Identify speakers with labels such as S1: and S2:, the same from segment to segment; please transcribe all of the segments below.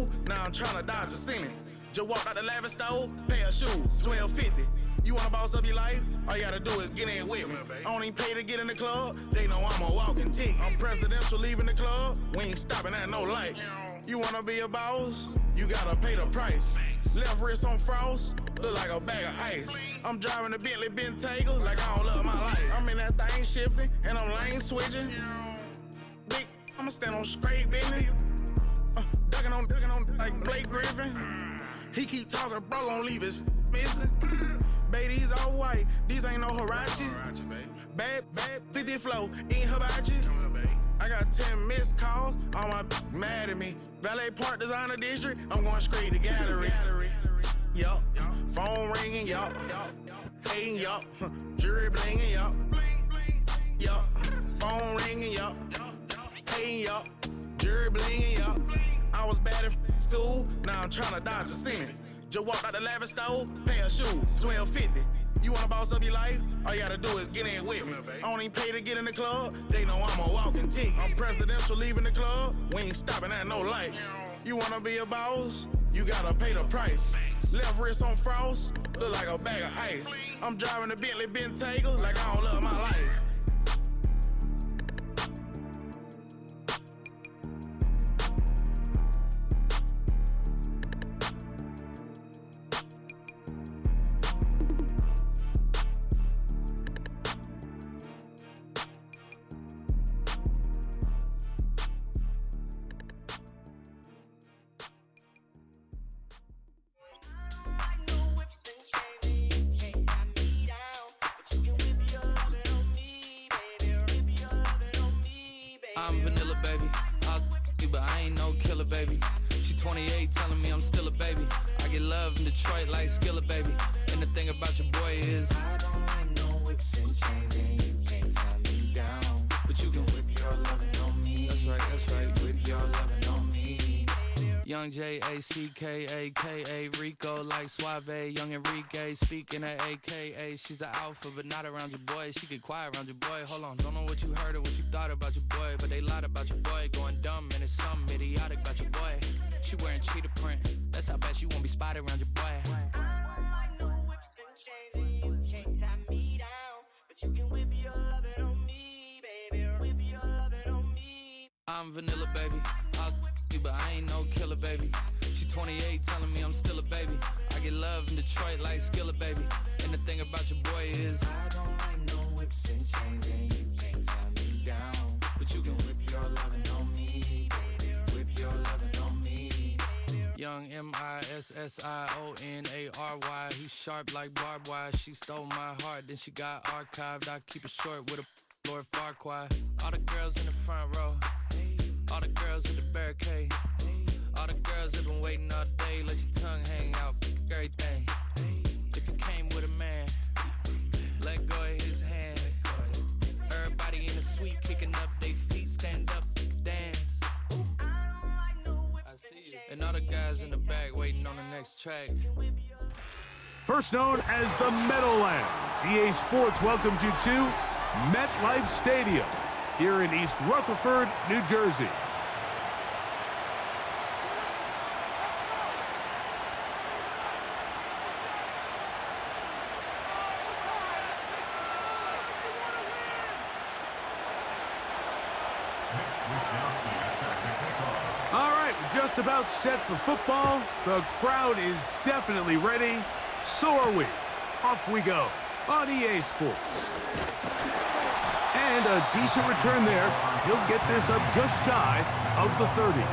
S1: school, now I'm trying to dodge a ceiling. Just walked out the lavish store, pair of shoes, $12.50. You wanna boss up your life? All you gotta do is get in with me. I don't even pay to get in the club, they know I'm a walking tick. I'm presidential leaving the club, we ain't stopping at no lights. You wanna be a boss? You gotta pay the price. Left wrist on frost, look like a bag of ice. I'm driving a Bentley Bentayga like I don't love my life. I'm in that thing shifting, and I'm lane switching. Big, I'ma stand on straight, baby. Ducking on like Blake Griffin. He keep talking, bro, gon' leave his missing. Baby, these all white, these ain't no Hirachi. Bad, 50 flow, ain't hibachi. I got 10 missed calls, all my mad at me. Valet Park Designer District, I'm going straight to gallery. Yup, phone ringing, yup. Hating, yup. Jury blinging, yup. Yup, phone ringing, yup. Hating, yup. Jury blinging, yup. I was bad in school, now I'm trying to dodge a ceiling. Just walked out the lavish store, pair of shoes, $12.50. You wanna boss up your life? All you gotta do is get in with me. I don't even pay to get in the club, they know I'm a walking tick. I'm presidential leaving the club, we ain't stopping at no lights. You wanna be a boss? You gotta pay the price. Left wrist on frost, look like a bag of ice. I'm driving a Bentley Bentayga like I don't love my life.
S2: I'm vanilla, baby. I'll you, but I ain't no killer, baby. She 28, telling me I'm still a baby. I get love in Detroit like Skillet, baby. And the thing about your boy is I don't like no whips and chains, and you can't tie me down. But you can whip your lovin' on me. That's right, whip your lovin' on me. Young J-A-C-K-A-K-A, Rico like Suave, young Enrique, speaking at AKA. She's an alpha, but not around your boy. She get quiet around your boy. Hold on, don't know what you heard or what you thought about your boy, but they lied about your boy. Going dumb, and it's something idiotic about your boy. She wearing cheetah print, that's how bad she won't be spotted around your boy.
S3: I know whips and chains, and you can't tie me down, but you can whip your lovin' on me, baby. Whip your lovin' on me.
S2: I'm vanilla, baby. I'll you, but I ain't no killer, baby. She 28, telling me I'm still a baby. I get love in Detroit like Skillet, baby. And the thing about your boy is I don't like no whips and chains, and you can't tie me down, but you can whip your lovin' on me, baby. Whip your lovin' on me. Young MISSIONARY. He's sharp like barbed wire. She stole my heart, then she got archived. I keep it short with a Lord Farquaad. All the girls in the front row, all the girls at the barricade, all the girls have been waiting all day. Let your tongue hang out, everything. If you came with a man, let go of his hand. Everybody in the suite kicking up their feet, stand up, dance. I see you. And all the guys in the back waiting on the next track.
S4: First known as the Meadowlands, EA Sports welcomes you to MetLife Stadium here in East Rutherford, New Jersey. All right, we're just about set for football. The crowd is definitely ready. So are we. Off we go on EA Sports. And a decent return there. He'll get this up just shy of the 30.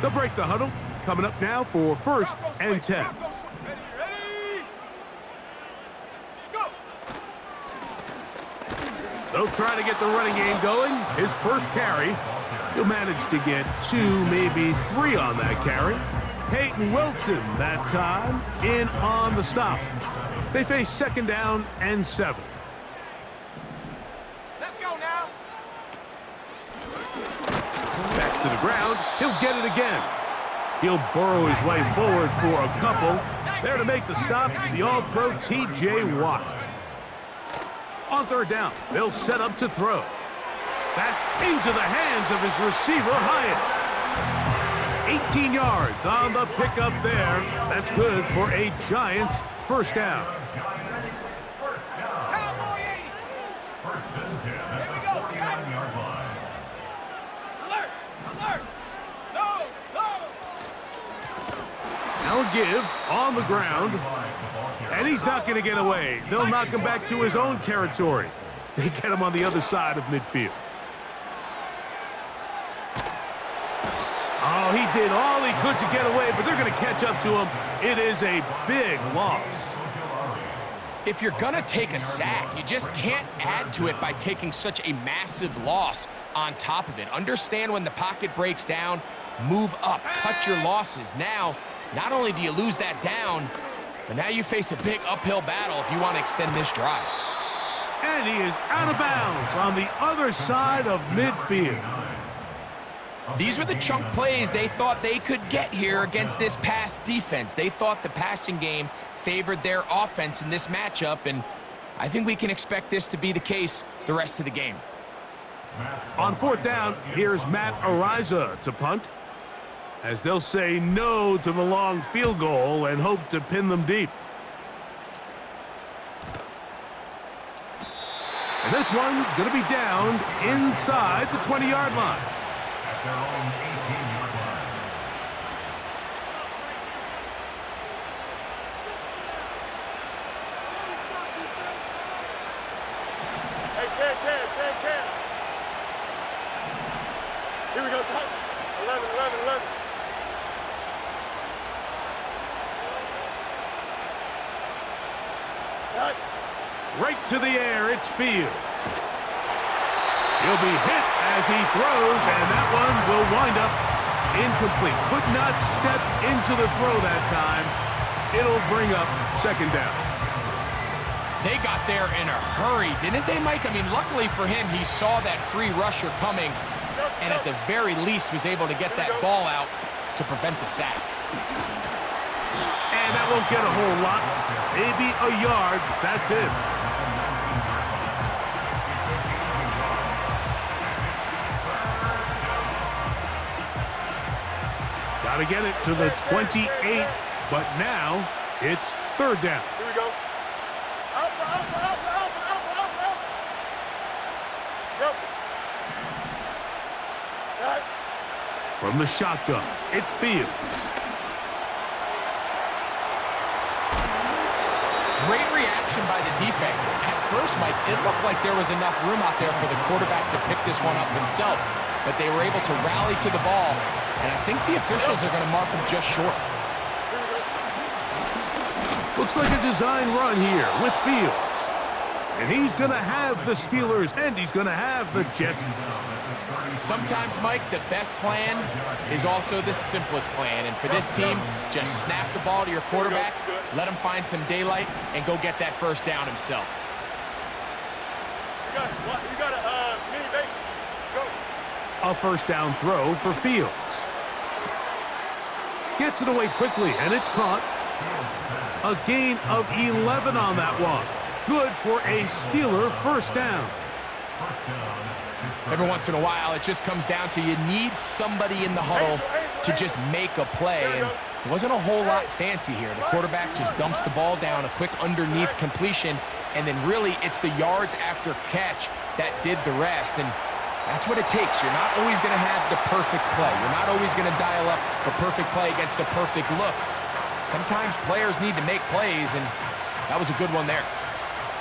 S4: They'll break the huddle. Coming up now for 1st and 10. They'll try to get the running game going. His first carry. He'll manage to get 2, maybe 3 on that carry. Peyton Wilson that time in on the stop. They face 2nd down and 7.
S5: Let's go now.
S4: To the ground, he'll get it again. He'll burrow his way forward for a couple. There to make the stop, the All-Pro T.J. Watt. On third down, they'll set up to throw. That's into the hands of his receiver, Hyatt. 18 yards on the pickup there. That's good for a Giant first down. Now a give on the ground. And he's not going to get away. They'll knock him back to his own territory. They get him on the other side of midfield. Oh, he did all he could to get away, but they're going to catch up to him. It is a big loss.
S5: If you're going to take a sack, you just can't add to it by taking such a massive loss on top of it. Understand when the pocket breaks down, move up, cut your losses. Now, not only do you lose that down, but now you face a big uphill battle if you want to extend this drive.
S4: And he is out of bounds on the other side of midfield.
S5: These were the chunk plays they thought they could get here against this pass defense. They thought the passing game favored their offense in this matchup, and I think we can expect this to be the case the rest of the game.
S4: On fourth down, here's Matt Ariza to punt, as they'll say no to the long field goal and hope to pin them deep. And this one's going to be down inside the 20-yard line. At their own 18-yard line.
S6: Hey, Ken. Here we go, son. 11.
S4: Right to the air, it's Fields. He'll be hit as he throws, and that one will wind up incomplete. Could not step into the throw that time. It'll bring up second down.
S5: They got there in a hurry, didn't they, Mike? I mean, luckily for him, he saw that free rusher coming, and at the very least was able to get that ball out to prevent the sack.
S4: And that won't get a whole lot. Maybe a yard. That's it. Got to get it to the 28, but now it's third down.
S6: Here we go. Alpha. Yep. Right.
S4: From the shotgun, it's Fields.
S5: Great reaction by the defense. At first, Mike, it looked like there was enough room out there for the quarterback to pick this one up himself, but they were able to rally to the ball, and I think the officials are going to mark him just short.
S4: Looks like a design run here with Fields. And he's going to have the Steelers, and he's going to have the Jets.
S5: Sometimes, Mike, the best plan is also the simplest plan. And for this team, just snap the ball to your quarterback, let him find some daylight, and go get that first down himself.
S6: You got a mini base. Go.
S4: A first down throw for Fields. Gets it away quickly, and it's caught. A gain of 11 on that one. Good for a Steeler first down.
S5: Every once in a while, it just comes down to you need somebody in the huddle to just make a play. And it wasn't a whole lot fancy here. The quarterback just dumps the ball down, a quick underneath completion, and then really it's the yards after catch that did the rest. And that's what it takes. You're not always going to have the perfect play. You're not always going to dial up the perfect play against a perfect look. Sometimes players need to make plays, and that was a good one there.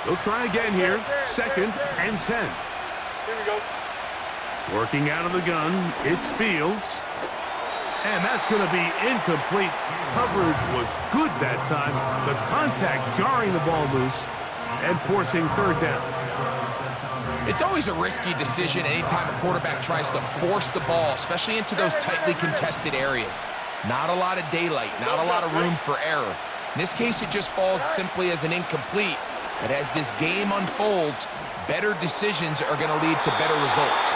S4: They'll try again here. Second and 10.
S6: Here we go.
S4: Working out of the gun, it's Fields. And that's going to be incomplete. Coverage was good that time. The contact jarring the ball loose and forcing third down.
S5: It's always a risky decision anytime a quarterback tries to force the ball, especially into those tightly contested areas. Not a lot of daylight, not a lot of room for error. In this case, it just falls simply as an incomplete. But as this game unfolds, better decisions are going to lead to better results.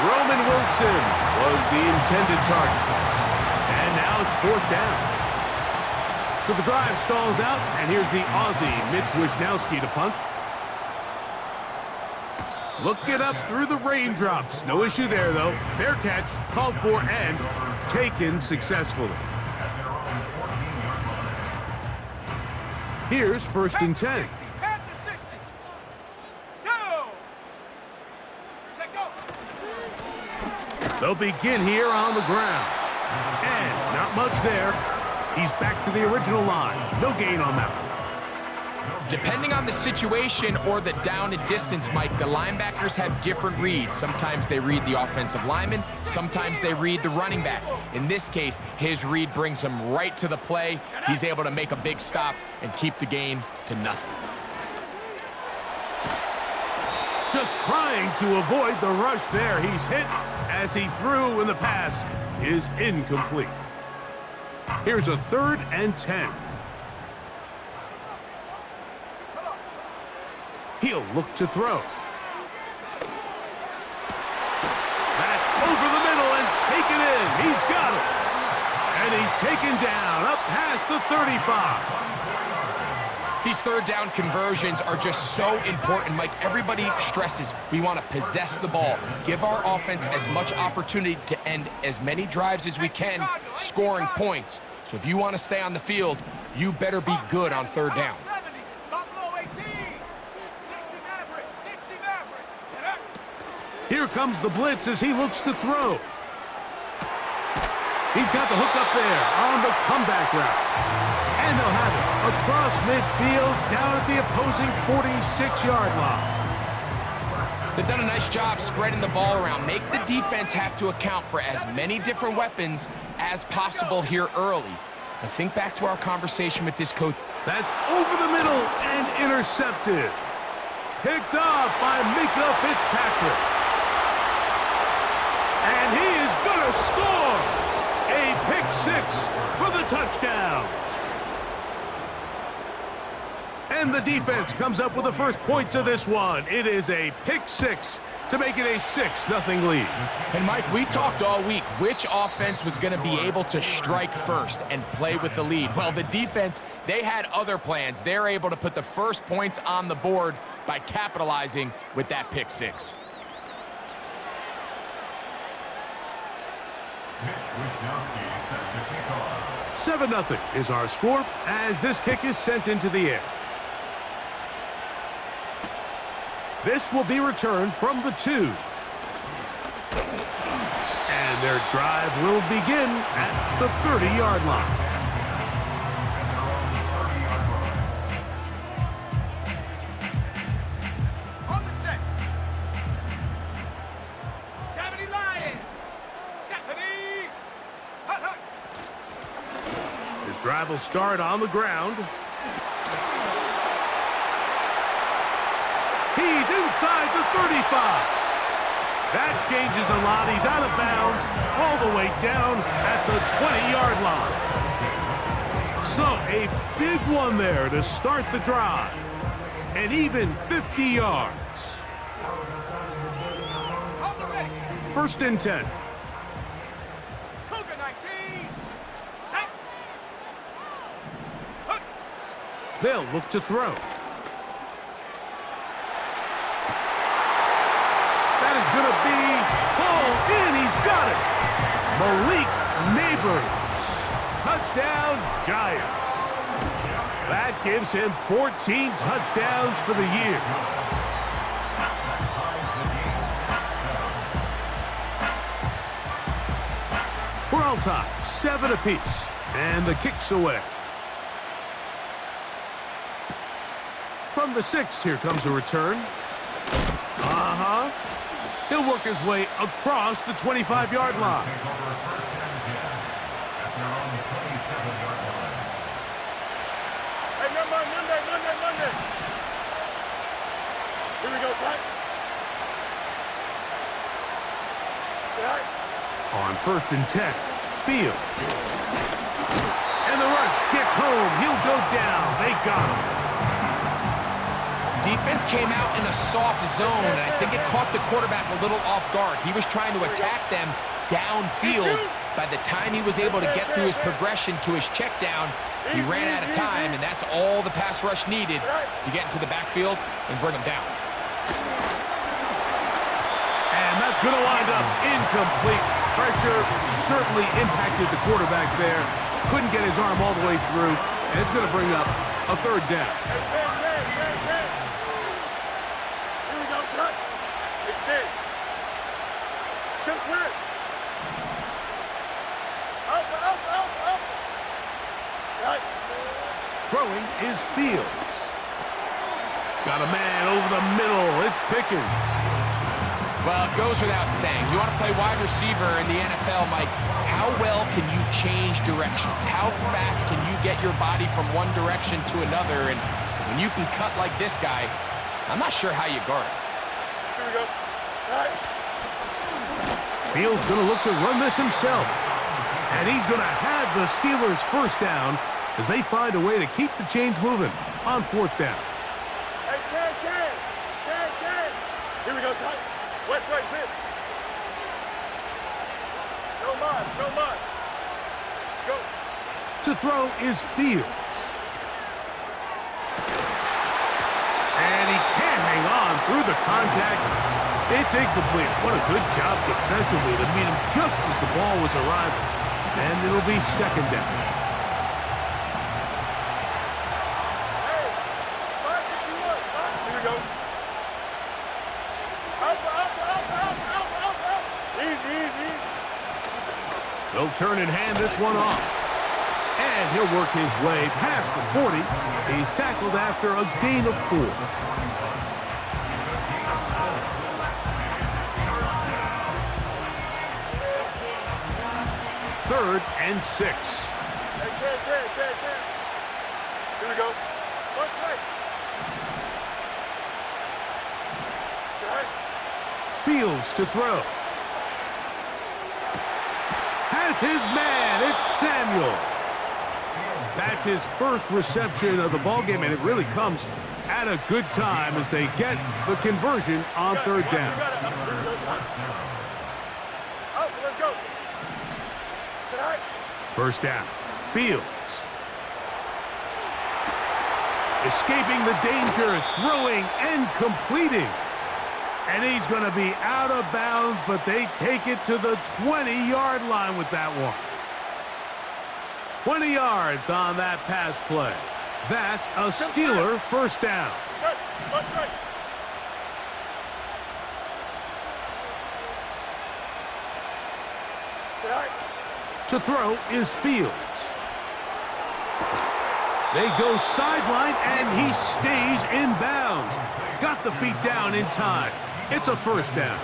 S4: Roman Wilson was the intended target. And now it's 4th down. So the drive stalls out, and here's the Aussie, Mitch Wisnowski, to punt. Looking up through the raindrops. No issue there, though. Fair catch, called for, and taken successfully. Here's 1st and 10. They'll begin here on the ground. And not much there. He's back to the original line. No gain on that one.
S5: Depending on the situation or the down and distance, Mike, the linebackers have different reads. Sometimes they read the offensive lineman. Sometimes they read the running back. In this case, his read brings him right to the play. He's able to make a big stop and keep the game to nothing.
S4: Just trying to avoid the rush there. He's hit as he threw, and the pass is incomplete. Here's a 3rd and 10. He'll look to throw. That's over the middle and taken in. He's got it. And he's taken down up past the 35.
S5: These 3rd down conversions are just so important, Mike. Everybody stresses we want to possess the ball, give our offense as much opportunity to end as many drives as we can, scoring points. So if you want to stay on the field, you better be good on 3rd down.
S4: Here comes the blitz as he looks to throw. He's got the hook up there on the comeback route. And they'll have it across midfield down at the opposing 46-yard line.
S5: They've done a nice job spreading the ball around. Make the defense have to account for as many different weapons as possible here early. But think back to our conversation with this coach.
S4: That's over the middle and intercepted. Picked off by Mika Fitzpatrick. And he is going to score a pick 6 for the touchdown. And the defense comes up with the first points of this one. It is a pick 6 to make it a 6-0 lead.
S5: And Mike, we talked all week which offense was going to be able to strike first and play with the lead. Well, the defense, they had other plans. They're able to put the first points on the board by capitalizing with that pick 6.
S4: 7-0 is our score as this kick is sent into the air. This will be returned from the 2. And their drive will begin at the 30-yard line.
S6: On the set. 70 Lions. 70. Hut, hut.
S4: His drive will start on the ground. He's inside the 35. That changes a lot. He's out of bounds all the way down at the 20-yard line. So a big one there to start the drive. And even 50 yards. 1st and 10.
S6: Cougar 19. Set. Hut.
S4: They'll look to throw. Going to be pulled in. He's got it. Malik Neighbors. Touchdown, Giants. That gives him 14 touchdowns for the year. We're all tied, 7 apiece, and the kick's away. From the 6, here comes a return. He'll work his way across the 25-yard line.
S6: Hey, Monday. Here we go, son.
S4: On 1st and 10, Fields. And the rush gets home. He'll go down. They got him.
S5: defense came out in a soft zone, and I think it caught the quarterback a little off guard. He was trying to attack them downfield. By the time he was able to get through his progression to his check down, he ran out of time, and that's all the pass rush needed to get into the backfield and bring him down.
S4: And that's going to wind up incomplete. Pressure certainly impacted the quarterback there. Couldn't get his arm all the way through, and it's going to bring up a third down.
S6: Here we go, shot. Extend. Chip slip. Out. Right.
S4: Throwing is Fields. Got a man over the middle. It's Pickens.
S5: Well, it goes without saying. You want to play wide receiver in the NFL, Mike, how well can you change directions? How fast can you get your body from one direction to another? And when you can cut like this guy, I'm not sure how you guard him.
S6: Here we go. Right.
S4: Fields going to look to run this himself. And he's going to have the Steelers first down as they find a way to keep the chains moving on fourth down.
S6: Hey, Ken. Here we go, shot. West right, zip. No mas. Go.
S4: To throw is Fields. And he can't hang on through the contact. It's incomplete. What a good job defensively to meet him just as the ball was arriving. And it'll be second down.
S6: Hey, 551. Here we go. Out. Easy.
S4: They'll turn and hand this one off. And he'll work his way past the 40. He's tackled after a gain of 4. Third and 6.
S6: Hey, Ken. Here we go. One strike. Right.
S4: Fields to throw. Has his man. It's Samuel. That's his first reception of the ballgame, and it really comes at a good time as they get the conversion on third down.
S6: Out, let's go. Tonight.
S4: First down. Fields. Escaping the danger, throwing and completing. And he's going to be out of bounds, but they take it to the 20-yard line with that one. 20 yards on that pass play. That's a Steeler first down.
S6: One strike. Tonight.
S4: To throw is Fields. They go sideline, and he stays in bounds. Got the feet down in time. It's a first down.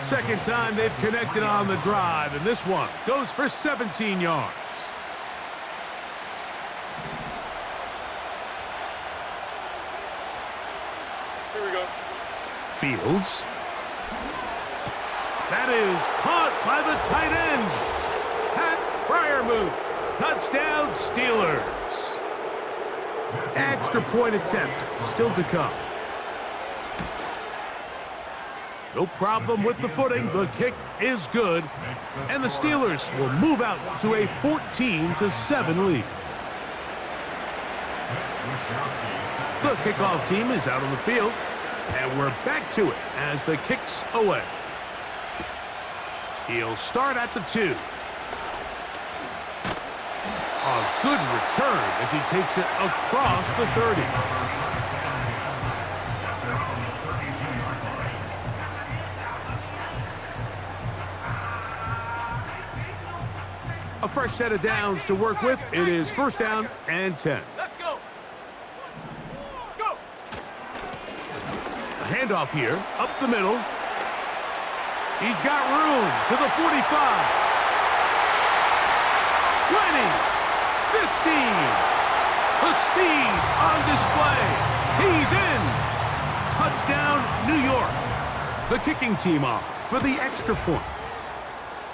S4: Second time they've connected on the drive, and this one goes for 17 yards.
S6: Here we go.
S4: Fields. That is caught by the tight end. Pat Freiermuth. Touchdown, Steelers. Extra point attempt still to come. No problem with the footing. The kick is good. And the Steelers will move out to a 14-7 lead. The kickoff team is out on the field. And we're back to it as the kick's away. He'll start at the 2. A good return as he takes it across the 30. A fresh set of downs to work with. It is first down and 10.
S6: Let's go. Go.
S4: A handoff here, up the middle. He's got room to the 45. 20, 15. The speed on display. He's in. Touchdown, New York. The kicking team off for the extra point.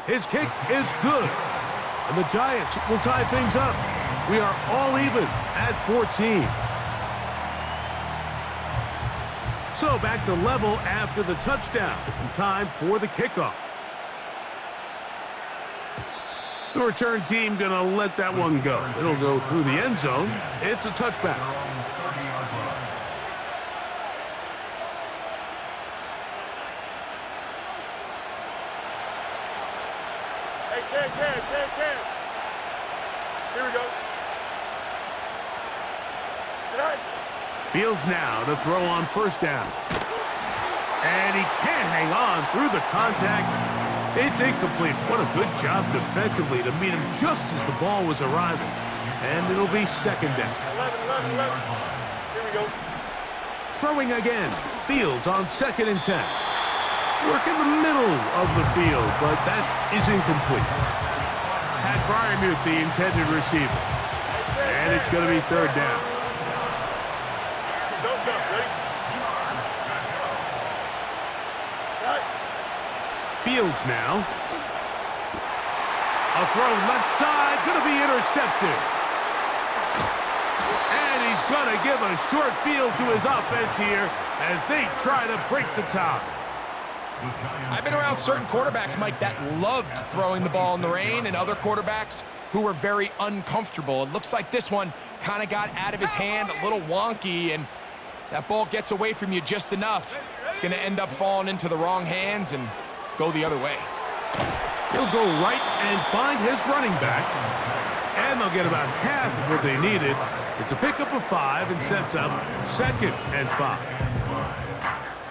S4: His kick is good. And the Giants will tie things up. We are all even at 14. So back to level after the touchdown, and time for the kickoff. The return team gonna let that one go. It'll go through the end zone. It's a touchback.
S6: Hey, Ken. Here we go. Tonight.
S4: Fields now to throw on first down. And he can't hang on through the contact. It's incomplete. What a good job defensively to meet him just as the ball was arriving. And it'll be second down.
S6: 11. Here we go.
S4: Throwing again. Fields on 2nd and 10. Work in the middle of the field, but that is incomplete. Pat Fryermuth, the intended receiver. And it's going to be third down.
S6: Don't jump. Ready? Right.
S4: Fields now. A throw left side, going to be intercepted. And he's going to give a short field to his offense here as they try to break the tie.
S5: I've been around certain quarterbacks, Mike, that loved throwing the ball in the rain, and other quarterbacks who were very uncomfortable. It looks like this one kind of got out of his hand, a little wonky, and that ball gets away from you just enough. It's going to end up falling into the wrong hands and go the other way.
S4: He'll go right and find his running back, and they'll get about half of what they needed. It's a pickup of 5 and sets up 2nd and 5.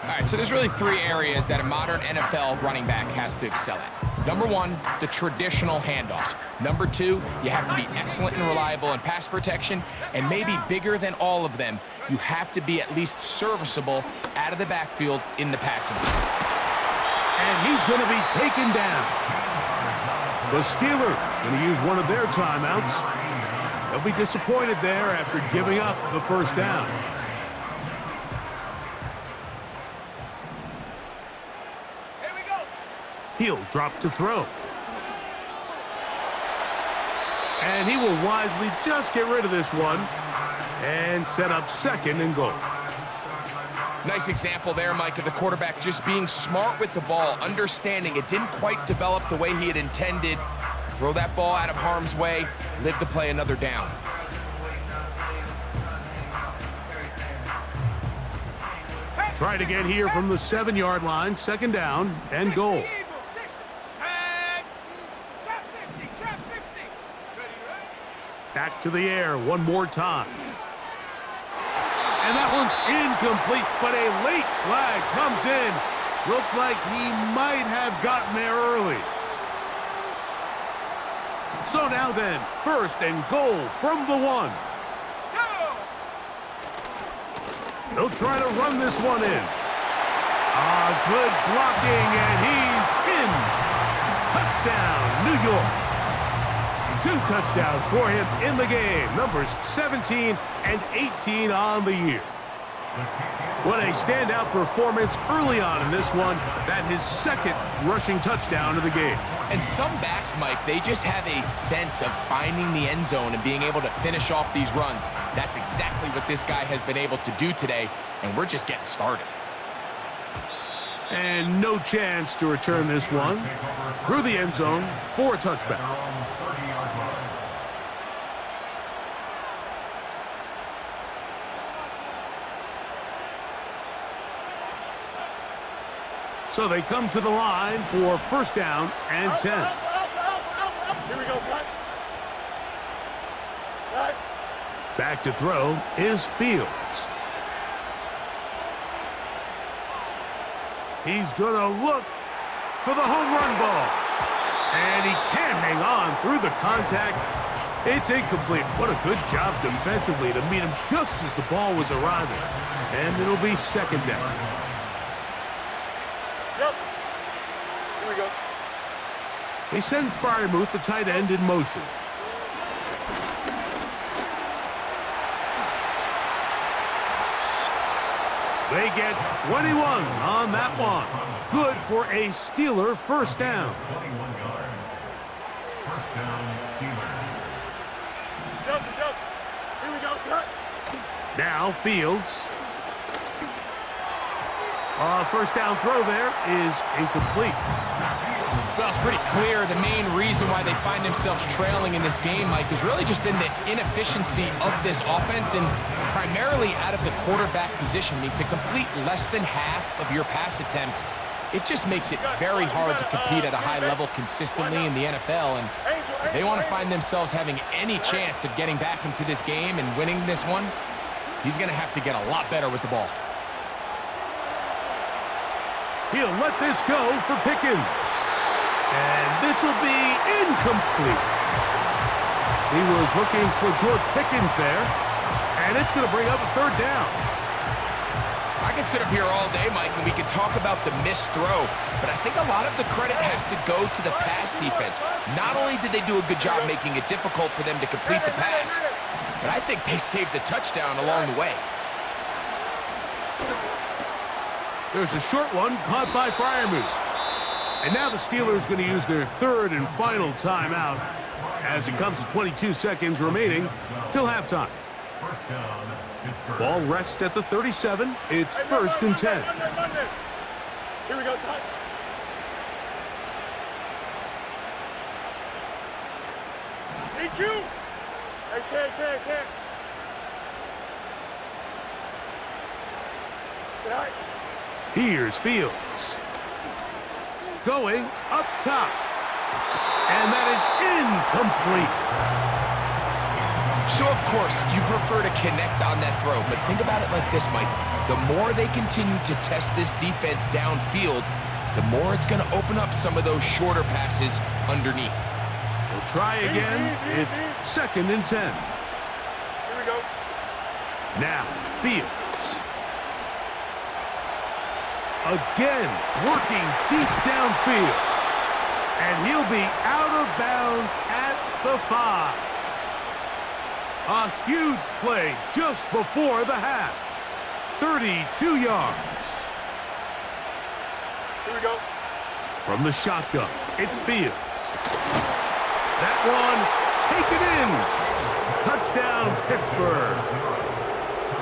S5: All right, so there's really 3 areas that a modern NFL running back has to excel at. Number 1, the traditional handoffs. Number 2, you have to be excellent and reliable in pass protection, and maybe bigger than all of them, you have to be at least serviceable out of the backfield in the passing game.
S4: And he's going to be taken down. The Steelers going to use one of their timeouts. They'll be disappointed there after giving up the first down. He'll drop to throw. And he will wisely just get rid of this one and set up 2nd and goal.
S5: Nice example there, Mike, of the quarterback just being smart with the ball, understanding it didn't quite develop the way he had intended. Throw that ball out of harm's way, live to play another down.
S4: Try it again here from the 7-yard line, 2nd down and goal. Back to the air one more time. And that one's incomplete, but a late flag comes in. Looked like he might have gotten there early. So now then, 1st and goal from the 1. He'll try to run this one in. Good blocking, and he's in. Touchdown, New York. 2 touchdowns for him in the game. Numbers 17 and 18 on the year. What a standout performance early on in this one. That his 2nd rushing touchdown of the game.
S5: And some backs, Mike, they just have a sense of finding the end zone and being able to finish off these runs. That's exactly what this guy has been able to do today, and we're just getting started.
S4: And no chance to return this one through the end zone for a touchback. So they come to the line for 1st down and 10.
S6: Here we go, son. Right.
S4: Back to throw is Fields. He's going to look for the home run ball. And he can't hang on through the contact. It's incomplete. What a good job defensively to meet him just as the ball was arriving. And it'll be 2nd down.
S6: Yep. Here we go.
S4: They send Fryermuth, the tight end, in motion. They get 21 on that one. Good for a Steeler 1st down.
S6: 21 yards. 1st down, Steelers. Johnson. Here we go, son.
S4: Now Fields. First down throw there is incomplete.
S5: Well, it's pretty clear the main reason why they find themselves trailing in this game, Mike, has really just been the inefficiency of this offense and primarily out of the quarterback position. I mean, to complete less than half of your pass attempts, it just makes it very hard to compete at a high level consistently in the NFL. And if they want to find themselves having any chance of getting back into this game and winning this one, he's going to have to get a lot better with the ball.
S4: He'll let this go for Pickens. And this will be incomplete. He was looking for George Pickens there, and it's going to bring up a third down.
S5: I can sit up here all day, Mike, and we can talk about the missed throw, but I think a lot of the credit has to go to the pass defense. Not only did they do a good job making it difficult for them to complete the pass, but I think they saved the touchdown along the way.
S4: There's a short one caught by Freiermuth. And now the Steelers going to use their third and final timeout as it comes to 22 seconds remaining till halftime. Ball rests at the 37. It's first and 10.
S6: Here we go, son. Need you. Hey, can't. Good night.
S4: Here's Fields. Going up top. And that is incomplete.
S5: So, of course, you prefer to connect on that throw, but think about it like this, Mike. The more they continue to test this defense downfield, the more it's going to open up some of those shorter passes underneath.
S4: We'll try again. It's second and 10.
S6: Here we go.
S4: Now, Fields. Again, working deep downfield. And he'll be out of bounds at the 5. A huge play just before the half. 32 yards.
S6: Here we go.
S4: From the shotgun, it's Fields. That one, take it in. Touchdown, Pittsburgh.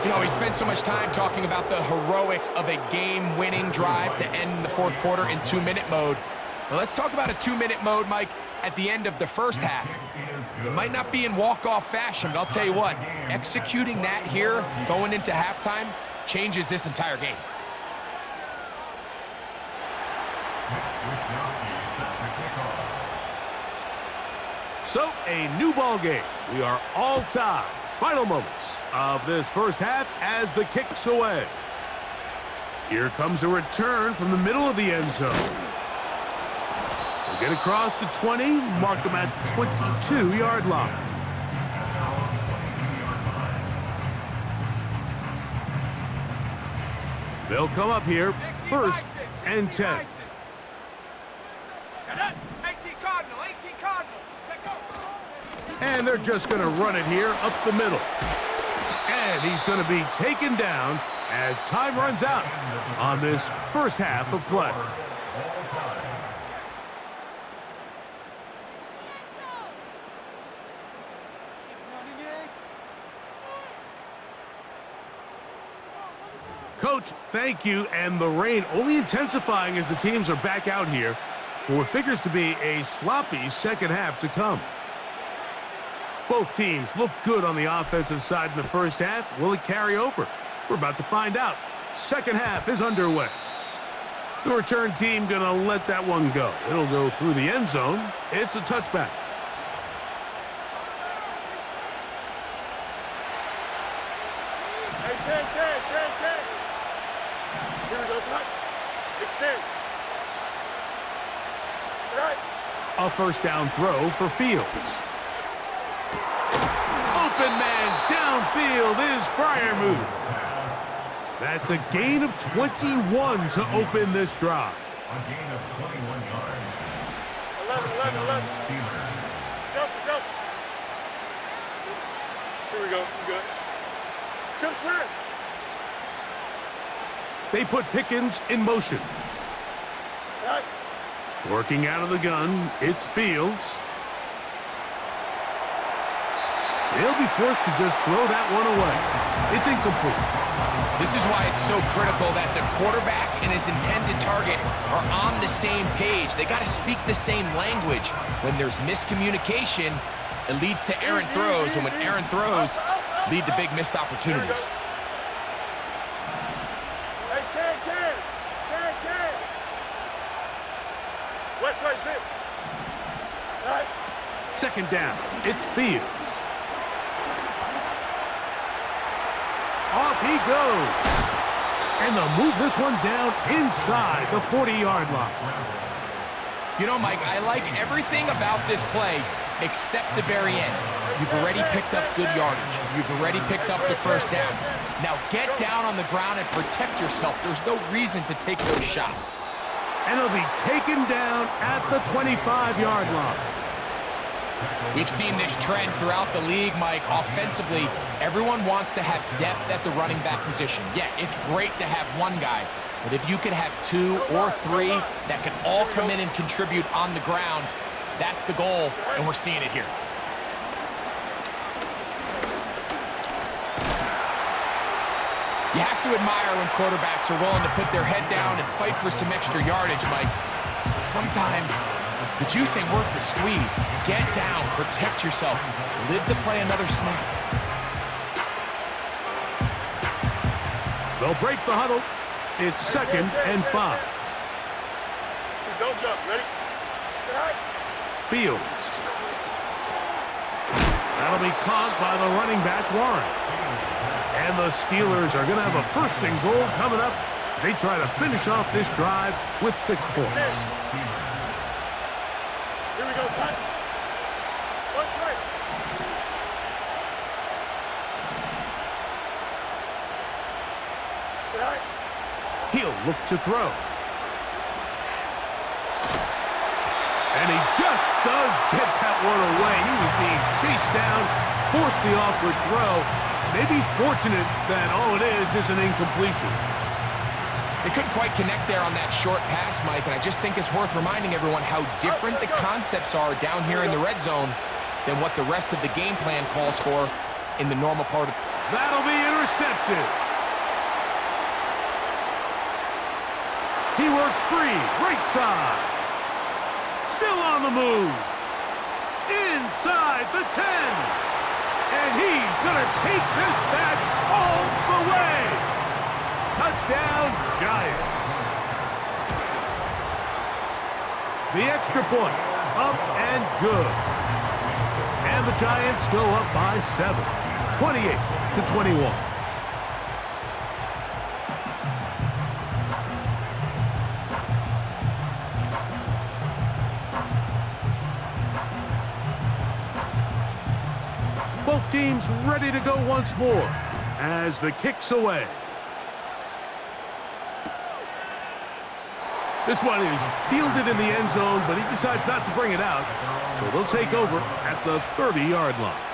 S5: You know, we spent so much time talking about the heroics of a game-winning drive to end the fourth quarter in 2-minute mode. But let's talk about a 2-minute mode, Mike, at the end of the first half. It might not be in walk-off fashion, but I'll tell you what, executing that here going into halftime changes this entire game.
S4: So, a new ball game. We are all tied. Final moments of this first half as the kick's away. Here comes a return from the middle of the end zone. We'll get across the 20, mark them at the 22-yard line. They'll come up here, first and 10. And they're just going to run it here up the middle. And he's going to be taken down as time runs out on this first half of play. Coach, thank you. And the rain only intensifying as the teams are back out here for what figures to be a sloppy second half to come. Both teams look good on the offensive side in the first half. Will it carry over? We're about to find out. Second half is underway. The return team going to let that one go. It'll go through the end zone. It's a touchback.
S6: Hey, 10. Here we go, son. Extend. Good night.
S4: A first down throw for Fields. Open man downfield is Freiermuth. That's a gain of 21 to open this drive.
S6: A gain of 21 yards. 11. Delta. Here we go. You good. Chip slam.
S4: They put Pickens in motion.
S6: Right.
S4: Working out of the gun, it's Fields. They'll be forced to just throw that one away. It's incomplete.
S5: This is why it's so critical that the quarterback and his intended target are on the same page. They got to speak the same language. When there's miscommunication, it leads to errant throws, and when errant throws lead to big missed opportunities.
S6: Hey, Ken. West right, zip. All right.
S4: Second down, it's Fields. Off he goes. And they'll move this one down inside the 40-yard line.
S5: You know, Mike, I like everything about this play except the very end. You've already picked up good yardage. You've already picked up the first down. Now get down on the ground and protect yourself. There's no reason to take those shots.
S4: And it'll be taken down at the 25-yard line.
S5: We've seen this trend throughout the league, Mike. Offensively, everyone wants to have depth at the running back position. Yeah, it's great to have one guy, but if you can have two or three that can all come in and contribute on the ground, that's the goal, and we're seeing it here. You have to admire when quarterbacks are willing to put their head down and fight for some extra yardage, Mike. But sometimes the juice ain't worth the squeeze. Get down, protect yourself, live to play another snap.
S4: They'll break the huddle. It's 2nd and 5.
S6: Don't jump. Ready? Sit high.
S4: Fields. That'll be caught by the running back, Warren. And the Steelers are going to have a 1st and goal coming up. They try to finish off this drive with 6 points.
S6: Here we go, son. Watch right. Sit high.
S4: He'll look to throw. And he just does get that one away. He was being chased down, forced the awkward throw. Maybe he's fortunate that all it is an incompletion.
S5: They couldn't quite connect there on that short pass, Mike, and I just think it's worth reminding everyone how different the concepts are down here in the red zone than what the rest of the game plan calls for in the normal part of.
S4: That'll be intercepted. He works free, right side. Still on the move. Inside the 10. And he's going to take this back all the way. Touchdown, Giants. The extra point, up and good. And the Giants go up by 7, 28-21. Both teams ready to go once more as the kick's away. This one is fielded in the end zone, but he decides not to bring it out. So they'll take over at the 30-yard line.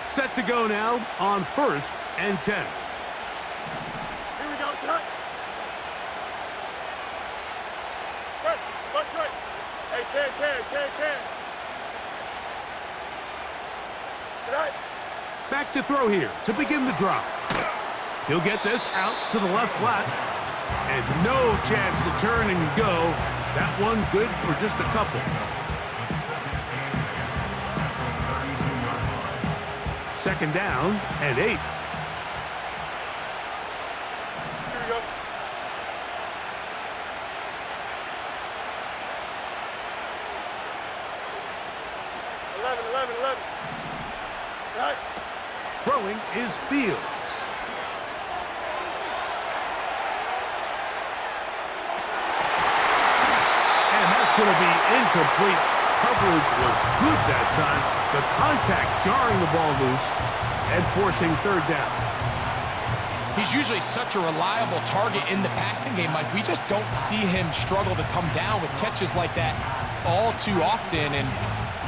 S4: Set to go now on 1st and 10.
S6: Here we go, son. Press, watch right. Hey, Ken. Sit high.
S4: Back to throw here to begin the drive. He'll get this out to the left flat. And no chance to turn and go. That one good for just a couple. Second down and 8.
S6: Here we go. Eleven. Right.
S4: Throwing is Fields. going to be incomplete. Coverage was good that time. The contact jarring the ball loose and forcing third down.
S5: He's usually such a reliable target in the passing game, Mike. We just don't see him struggle to come down with catches like that all too often. And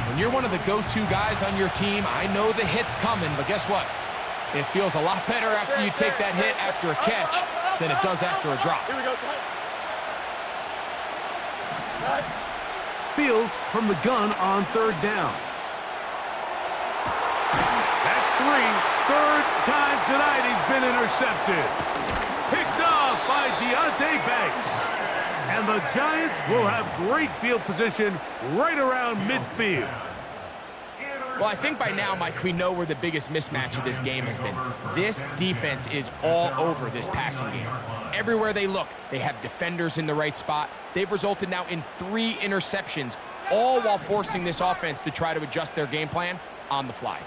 S5: when you're one of the go-to guys on your team, I know the hit's coming, but guess what? It feels a lot better after you take that hit after a catch than it does after a drop.
S6: Here we go,
S4: Fields from the gun on third down. That's three. Third time tonight he's been intercepted. Picked off by Deonte Banks. And the Giants will have great field position right around midfield.
S5: Well, I think by now, Mike, we know where the biggest mismatch of this game has been. This defense is all over this passing game. Everywhere they look, they have defenders in the right spot. They've resulted now in 3 interceptions, all while forcing this offense to try to adjust their game plan on the fly.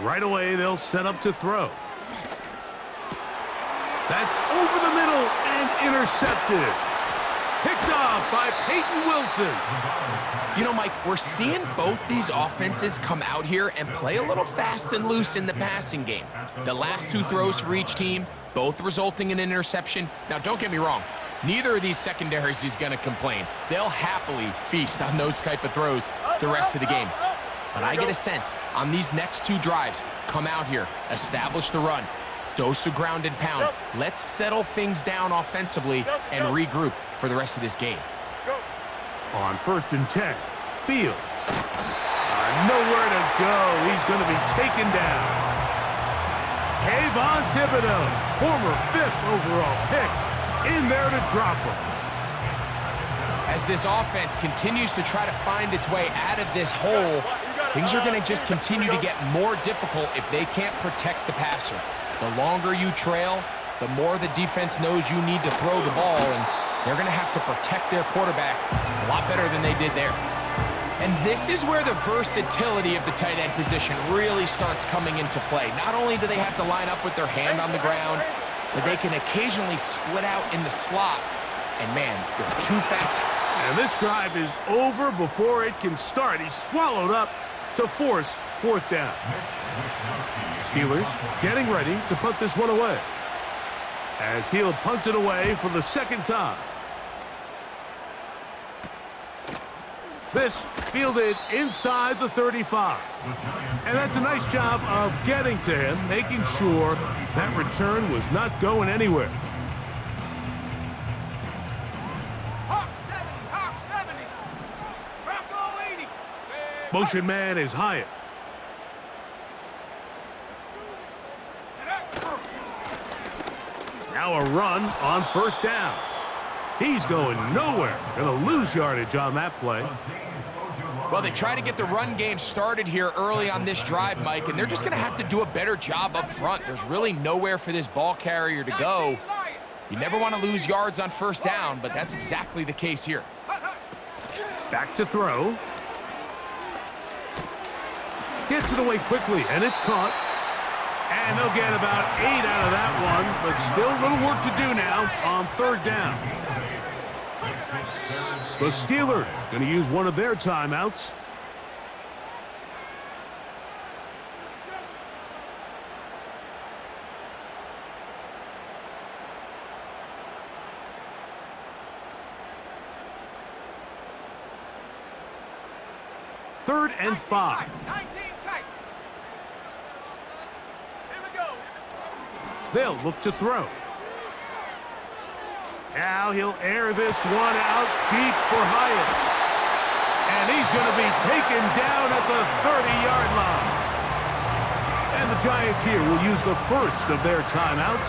S4: Right away, they'll set up to throw. That's over the middle and intercepted. Picked off by Peyton Wilson.
S5: You know, Mike, we're seeing both these offenses come out here and play a little fast and loose in the passing game. The last 2 throws for each team, both resulting in an interception. Now, don't get me wrong. Neither of these secondaries is going to complain. They'll happily feast on those type of throws the rest of the game. But I get a sense on these next 2 drives, come out here, establish the run, dose of ground and pound. Let's settle things down offensively and regroup for the rest of this game.
S4: On 1st and 10, Fields. Nowhere to go. He's going to be taken down. Kayvon Thibodeau, former 5th overall pick, in there to drop him.
S5: As this offense continues to try to find its way out of this hole, things are going to just continue to get more difficult if they can't protect the passer. The longer you trail, the more the defense knows you need to throw the ball, and they're going to have to protect their quarterback a lot better than they did there. And this is where the versatility of the tight end position really starts coming into play. Not only do they have to line up with their hand on the ground, but they can occasionally split out in the slot. And man, they're too fast.
S4: And this drive is over before it can start. He's swallowed up to force 4th down. Steelers getting ready to put this one away, as he'll punt it away for the 2nd time. This fielded inside the 35. And that's a nice job of getting to him, making sure that return was not going anywhere. Motion man is Hyatt. Now a run on 1st down. He's going nowhere. Going to lose yardage on that play.
S5: Well, they try to get the run game started here early on this drive, Mike, and they're just going to have to do a better job up front. There's really nowhere for this ball carrier to go. You never want to lose yards on 1st down, but that's exactly the case here.
S4: Back to throw. Gets it away quickly, and it's caught. And they'll get about 8 out of that one, but still a little work to do now on 3rd down. The Steelers going to use one of their timeouts. Third and 5. They'll look to throw. Now he'll air this one out deep for Hyatt. And he's going to be taken down at the 30-yard line. And the Giants here will use the first of their timeouts.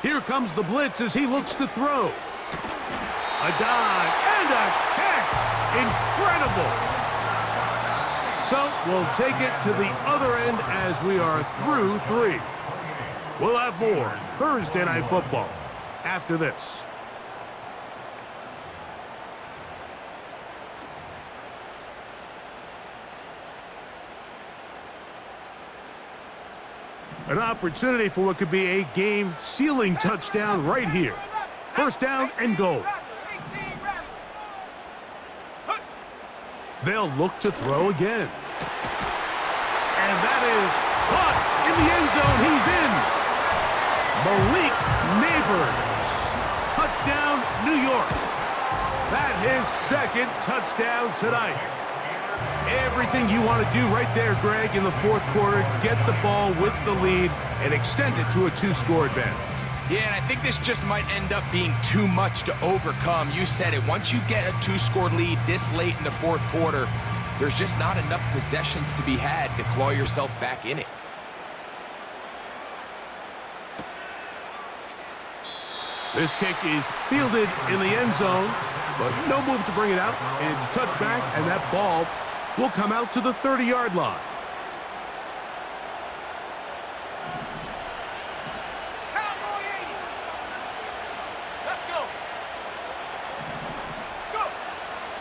S4: Here comes the blitz as he looks to throw. A dive and a catch. Incredible. So we'll take it to the other end as we are through 3. We'll have more Thursday Night Football after this. An opportunity for what could be a game-sealing touchdown right here. First down and goal. They'll look to throw again. And that is caught in the end zone. He's in. Malik Neighbors. Touchdown, New York. That's his second touchdown tonight. Everything you want to do right there, Greg, in the fourth quarter. Get the ball with the lead and extend it to a 2-score advantage.
S5: Yeah, and I think this just might end up being too much to overcome. You said it. Once you get a 2-score lead this late in the fourth quarter, there's just not enough possessions to be had to claw yourself back in it.
S4: This kick is fielded in the end zone, but no move to bring it out. It's touchback, and that ball will come out to the 30-yard line.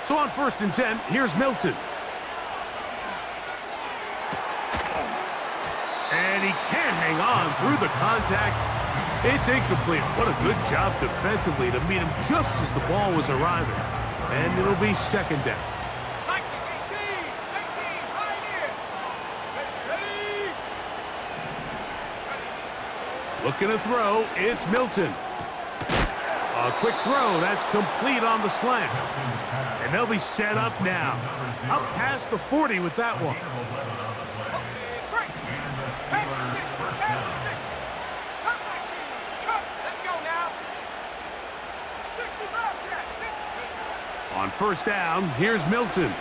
S4: So on 1st and 10, here's Milton. And he can't hang on through the contact. It's incomplete. What a good job defensively to meet him just as the ball was arriving. And it'll be second down. Looking to throw, it's Milton. A quick throw, that's complete on the slant. And they'll be set up now. Up past the 40 with that one. On first down, here's Milton.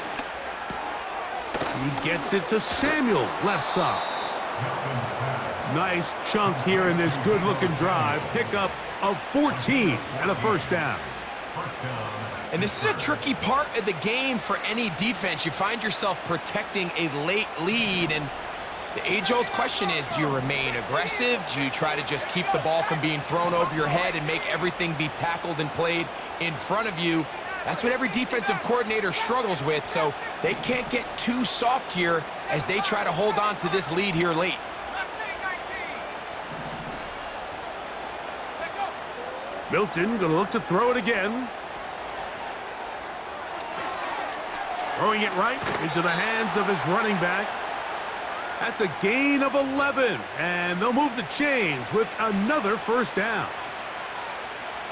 S4: He gets it to Samuel, left side. Nice chunk here in this good-looking drive. Pickup of 14 and a first down.
S5: And this is a tricky part of the game for any defense. You find yourself protecting a late lead, and the age-old question is, do you remain aggressive? Do you try to just keep the ball from being thrown over your head and make everything be tackled and played in front of you? That's what every defensive coordinator struggles with, so they can't get too soft here as they try to hold on to this lead here late.
S4: Milton gonna look to throw it again. Throwing it right into the hands of his running back. That's a gain of 11, and they'll move the chains with another first down.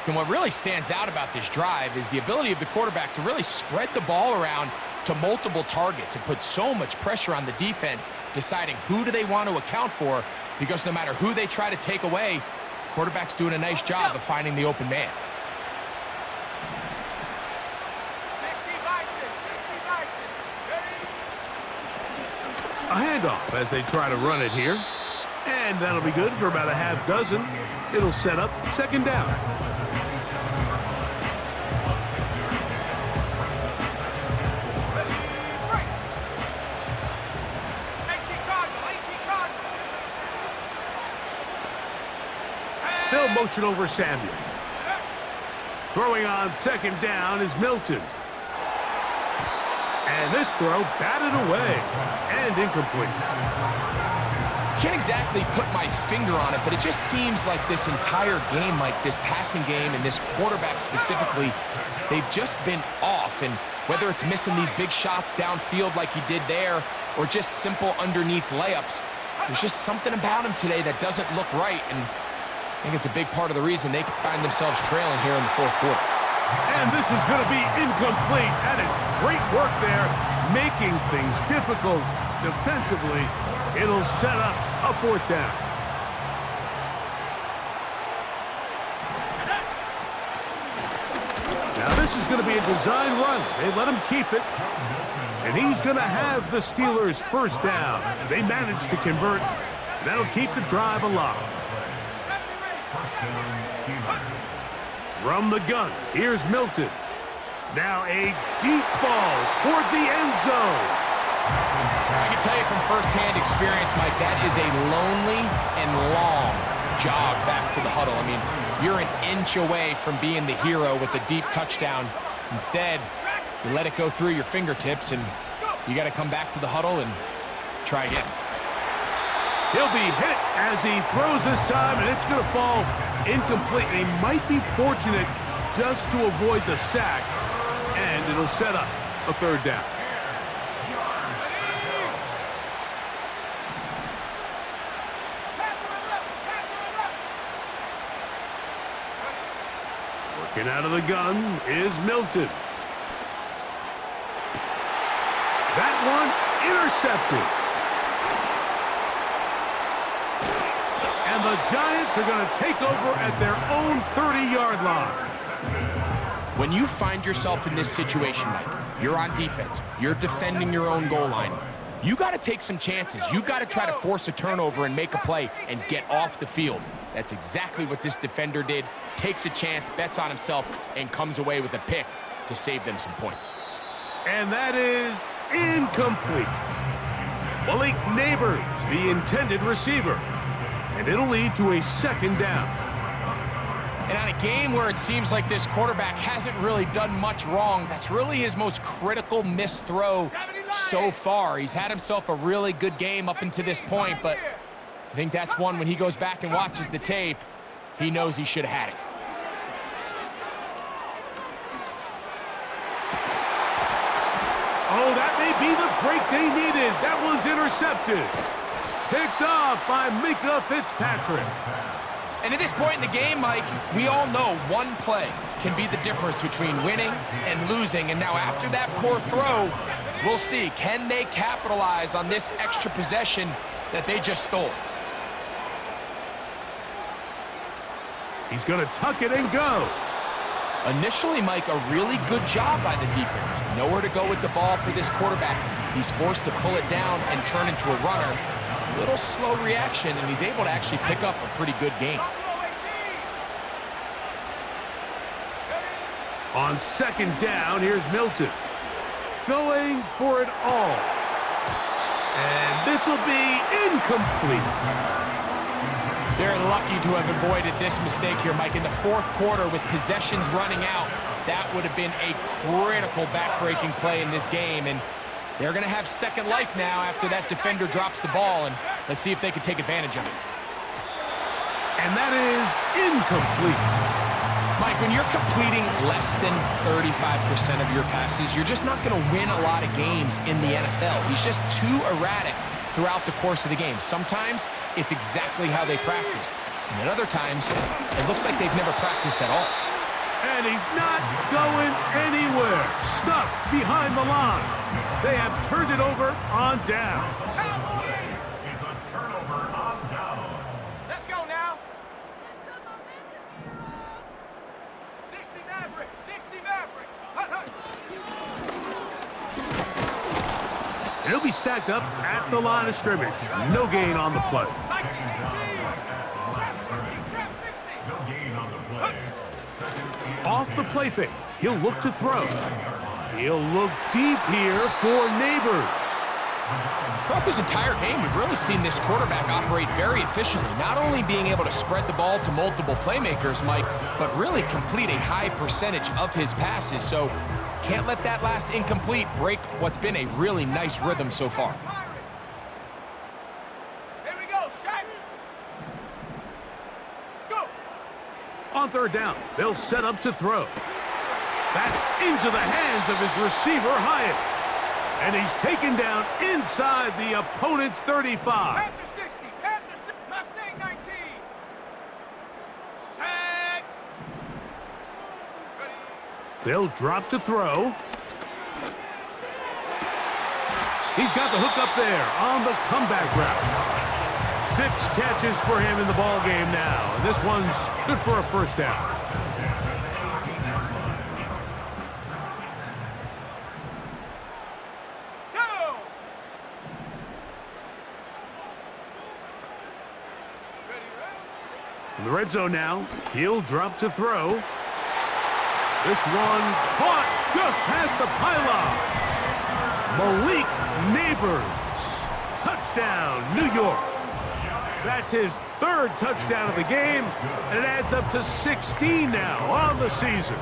S5: And what really stands out about this drive is the ability of the quarterback to really spread the ball around to multiple targets and put so much pressure on the defense, deciding who do they want to account for, because no matter who they try to take away, quarterback's doing a nice job of finding the open man.
S4: A handoff as they try to run it here. And that'll be good for about a half dozen. It'll set up second down. They'll motion over Samuel. Throwing on second down is Milton. And this throw batted away and incomplete.
S5: Can't exactly put my finger on it, but it just seems like this entire game, like this passing game and this quarterback specifically, they've just been off. And whether it's missing these big shots downfield like he did there or just simple underneath layups, there's just something about him today that doesn't look right. And I think it's a big part of the reason they find themselves trailing here in the fourth quarter.
S4: And this is going to be incomplete. That is great work there, making things difficult defensively. It'll set up a fourth down. Now this is going to be a design run. They let him keep it. And he's going to have the Steelers' first down. They managed to convert. That'll keep the drive alive. From the gun, here's Milton. Now a deep ball toward the end zone.
S5: I can tell you from firsthand experience, Mike, that is a lonely and long jog back to the huddle. I mean, you're an inch away from being the hero with a deep touchdown. Instead, you let it go through your fingertips, and you got to come back to the huddle and try again.
S4: He'll be hit as he throws this time, and it's going to fall incomplete. He might be fortunate just to avoid the sack, and it'll set up a third down. Working out of the gun is Milton. That one intercepted. And the Giants are going to take over at their own 30-yard line.
S5: When you find yourself in this situation, Mike, you're on defense, you're defending your own goal line, you got to take some chances. You've got to try to force a turnover and make a play and get off the field. That's exactly what this defender did. Takes a chance, bets on himself, and comes away with a pick to save them some points.
S4: And that is incomplete. Malik Neighbors, the intended receiver. And it'll lead to a second down.
S5: And on a game where it seems like this quarterback hasn't really done much wrong, that's really his most critical missed throw so far. He's had himself a really good game up until this point, but I think that's one when he goes back and watches the tape, he knows he should have had it.
S4: Oh, that may be the break they needed. That one's intercepted. Picked off by Micah Fitzpatrick.
S5: And at this point in the game, Mike, we all know one play can be the difference between winning and losing. And now after that poor throw, we'll see, can they capitalize on this extra possession that they just stole?
S4: He's going to tuck it and go.
S5: Initially, Mike, a really good job by the defense. Nowhere to go with the ball for this quarterback. He's forced to pull it down and turn into a runner. A little slow reaction, and he's able to actually pick up a pretty good game.
S4: On second down, here's Milton. Going for it all. And this will be incomplete.
S5: They're lucky to have avoided this mistake here, Mike. In the fourth quarter, with possessions running out, that would have been a critical back-breaking play in this game. And they're going to have second life now after that defender drops the ball. And let's see if they can take advantage of it.
S4: And that is incomplete.
S5: Mike, when you're completing less than 35% of your passes, you're just not going to win a lot of games in the NFL. He's just too erratic throughout the course of the game. Sometimes it's exactly how they practiced. And at other times, it looks like they've never practiced at all.
S4: And he's not going anywhere. Stuffed behind the line. They have turned it over on down.
S6: Let's go now. 60 Maverick, 60 Maverick.
S4: And he'll be stacked up at the line of scrimmage. No gain on the play. Off the play fake, he'll look to throw. He'll look deep here for Neighbors.
S5: Throughout this entire game, we've really seen this quarterback operate very efficiently, not only being able to spread the ball to multiple playmakers, Mike, but really complete a high percentage of his passes. So can't let that last incomplete break what's been a really nice rhythm so far.
S6: Here we go, Shaq. Go.
S4: On third down, they'll set up to throw. That's into the hands of his receiver, Hyatt. And he's taken down inside the opponent's 35.
S6: Panther 60, Panther 60, Mustang 19. Shaq.
S4: They'll drop to throw. He's got the hook up there on the comeback route. 6 catches for him in the ball game now. And this one's good for a first down.
S6: Go.
S4: In the red zone now, he'll drop to throw. This one caught just past the pylon. Malik Neighbors. Touchdown, New York. That's his 3rd touchdown of the game, and it adds up to 16 now on the season.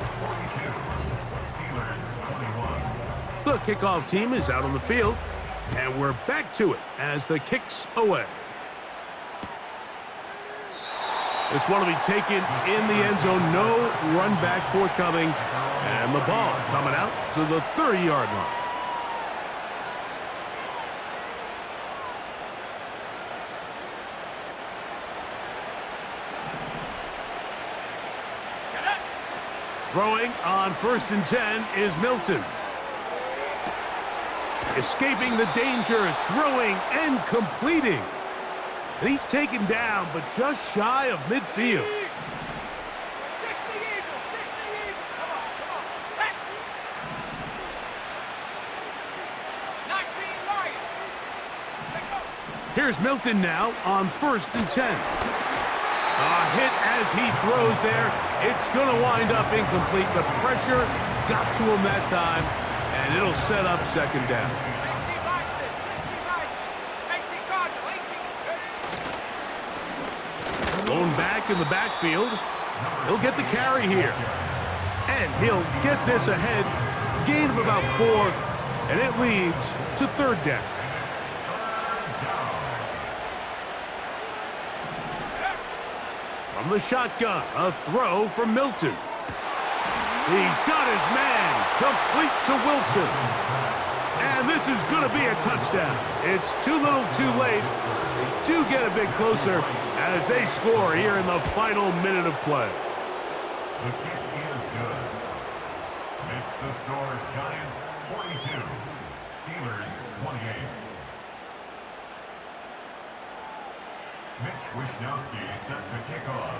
S4: The kickoff team is out on the field, and we're back to it as the kick's away. This one will be taken in the end zone. No run back forthcoming. And the ball coming out to the 30-yard line. Throwing on 1st and 10 is Milton. Escaping the danger, throwing and completing. And he's taken down, but just shy of midfield.
S6: 60 Eagles, 60 Eagles. Come on, set. 19 Lions. Take up.
S4: Here's Milton now on 1st and 10. A hit as he throws there. It's going to wind up incomplete. The pressure got to him that time, and it'll set up 2nd down.
S6: 60 Bison, 18 Cardinal, 18.
S4: Going back in the backfield. He'll get the carry here. And he'll get this ahead. Gain of about 4, and it leads to 3rd down. From the shotgun, a throw from Milton. He's got his man, complete to Wilson. And this is going to be a touchdown. It's too little too late. They do get a bit closer as they score here in the final minute of play.
S7: The kick is good. Makes the score Giants 42, Steelers 28. Mitch Wishnowsky set the kickoff.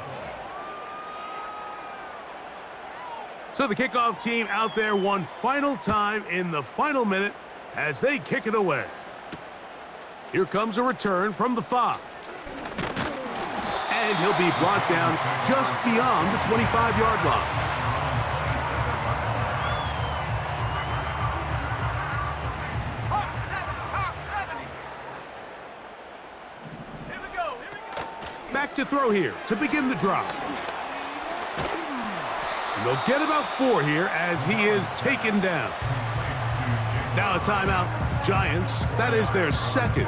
S4: So the kickoff team out there one final time in the final minute as they kick it away. Here comes a return from the 5. And he'll be brought down just beyond the 25-yard line.
S6: Hawk 70. Here we go.
S4: Back to throw here to begin the drive. And they'll get about 4 here as he is taken down. Now a timeout. Giants, that is their 2nd.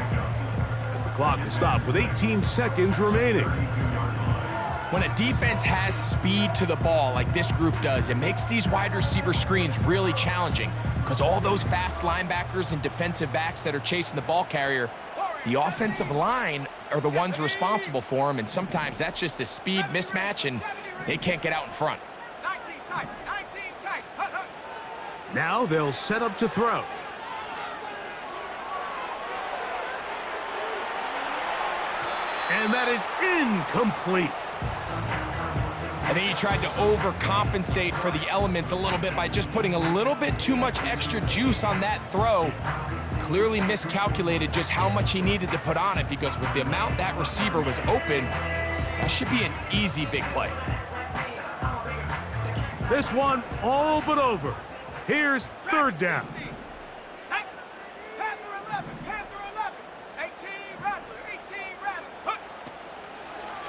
S4: As the clock will stop with 18 seconds remaining.
S5: When a defense has speed to the ball like this group does, it makes these wide receiver screens really challenging because all those fast linebackers and defensive backs that are chasing the ball carrier, the offensive line are the ones responsible for them, and sometimes that's just a speed mismatch, and they can't get out in front.
S6: 19 tight.
S4: Now they'll set up to throw. And that is incomplete.
S5: I think he tried to overcompensate for the elements a little bit by just putting a little bit too much extra juice on that throw. Clearly miscalculated just how much he needed to put on it, because with the amount that receiver was open, that should be an easy big play.
S4: This one all but over. Here's 3rd down.
S6: Set. Panther 11. 18 Rattler.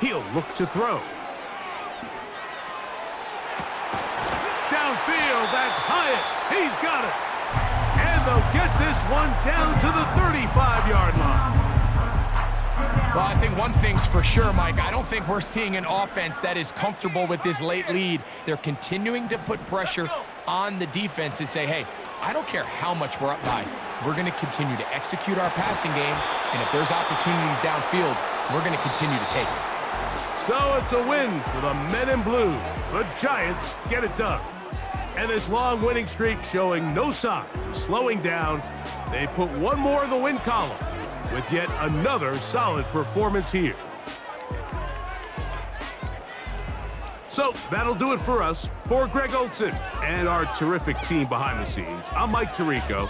S4: He'll look to throw. Downfield, that's Hyatt. He's got it. And they'll get this one down to the 35-yard line.
S5: Well, I think one thing's for sure, Mike. I don't think we're seeing an offense that is comfortable with this late lead. They're continuing to put pressure on the defense and say, hey, I don't care how much we're up by. We're going to continue to execute our passing game, and if there's opportunities downfield, we're going to continue to take it.
S4: So it's a win for the men in blue. The Giants get it done. And this long winning streak showing no signs of slowing down. They put one more in the win column with yet another solid performance here. So that'll do it for us. For Greg Olson and our terrific team behind the scenes, I'm Mike Tirico.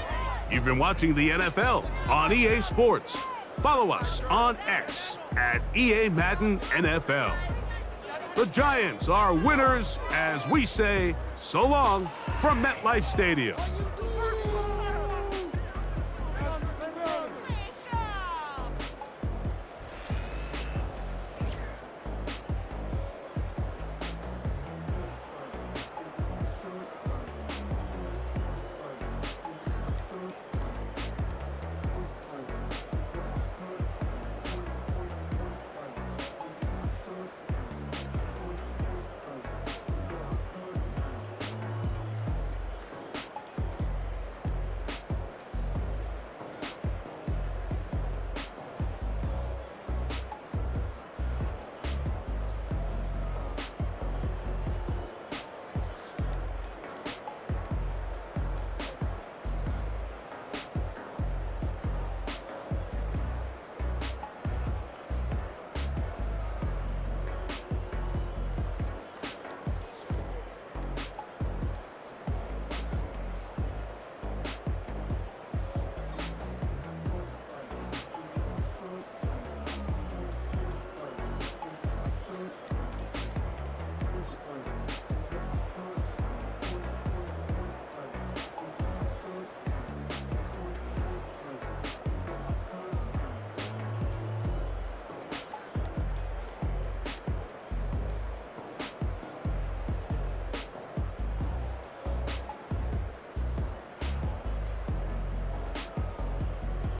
S4: You've been watching the NFL on EA Sports. Follow us on X at EA Madden NFL. The Giants are winners as we say so long from MetLife Stadium.